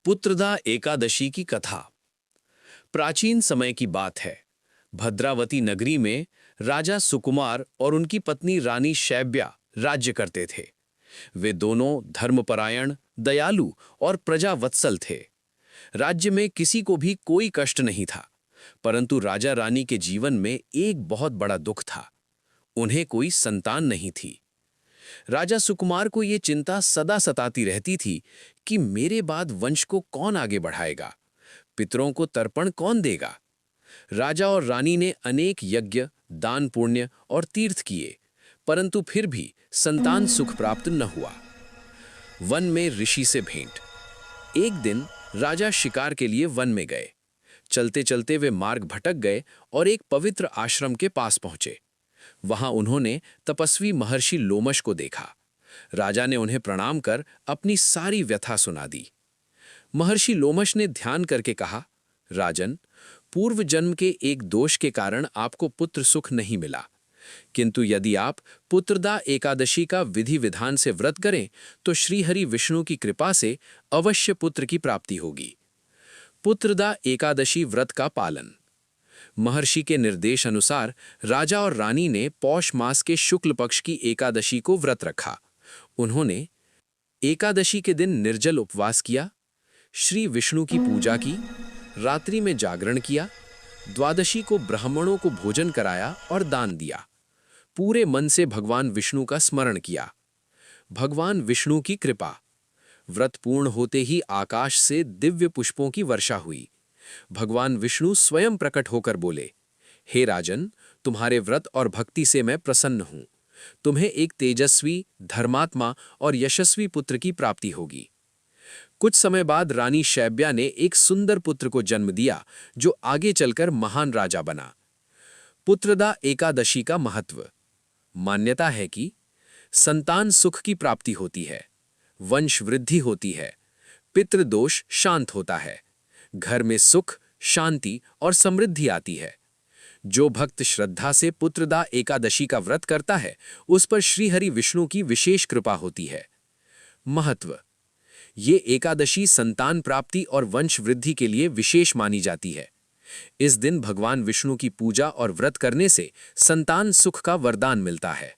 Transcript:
पुत्रदा एकादशी की कथा। प्राचीन समय की बात है। भद्रावती नगरी में राजा सुकुमार और उनकी पत्नी रानी शैब्या राज्य करते थे। वे दोनों धर्मपरायण, दयालु और प्रजावत्सल थे। राज्य में किसी को भी कोई कष्ट नहीं था, परंतु राजा रानी के जीवन में एक बहुत बड़ा दुख था। उन्हें कोई संतान नहीं थी। राजा सुकुमार को ये चिंता सदा सताती रहती थी कि मेरे बाद वंश को कौन आगे बढ़ाएगा, पितरों को तर्पण कौन देगा। राजा और रानी ने अनेक यज्ञ, दान पुण्य और तीर्थ किए, परंतु फिर भी संतान सुख प्राप्त न हुआ। वन में ऋषि से भेंट। एक दिन राजा शिकार के लिए वन में गए। चलते चलते वे मार्ग भटक गए और एक पवित्र आश्रम के पास पहुंचे। वहां उन्होंने तपस्वी महर्षि लोमश को देखा। राजा ने उन्हें प्रणाम कर अपनी सारी व्यथा सुना दी। महर्षि लोमश ने ध्यान करके कहा, राजन, पूर्व जन्म के एक दोष के कारण आपको पुत्र सुख नहीं मिला, किंतु यदि आप पुत्रदा एकादशी का विधि विधान से व्रत करें तो श्रीहरि विष्णु की कृपा से अवश्य पुत्र की प्राप्ति होगी। पुत्रदा एकादशी व्रत का पालन। महर्षि के निर्देश अनुसार राजा और रानी ने पौष मास के शुक्ल पक्ष की एकादशी को व्रत रखा। उन्होंने एकादशी के दिन निर्जल उपवास किया, श्री विष्णु की पूजा की, रात्रि में जागरण किया, द्वादशी को ब्राह्मणों को भोजन कराया और दान दिया। पूरे मन से भगवान विष्णु का स्मरण किया। भगवान विष्णु की कृपा। व्रत पूर्ण होते ही आकाश से दिव्य पुष्पों की वर्षा हुई। भगवान विष्णु स्वयं प्रकट होकर बोले, हे राजन, तुम्हारे व्रत और भक्ति से मैं प्रसन्न हूं। तुम्हें एक तेजस्वी, धर्मात्मा और यशस्वी पुत्र की प्राप्ति होगी। कुछ समय बाद रानी शैब्या ने एक सुंदर पुत्र को जन्म दिया, जो आगे चलकर महान राजा बना। पुत्रदा एकादशी का महत्व। मान्यता है कि संतान सुख की प्राप्ति होती है, वंश वृद्धि होती है, पितृदोष शांत होता है, घर में सुख, शांति और समृद्धि आती है। जो भक्त श्रद्धा से पुत्रदा एकादशी का व्रत करता है, उस पर श्रीहरि विष्णु की विशेष कृपा होती है। महत्व। ये एकादशी संतान प्राप्ति और वंश वृद्धि के लिए विशेष मानी जाती है। इस दिन भगवान विष्णु की पूजा और व्रत करने से संतान सुख का वरदान मिलता है।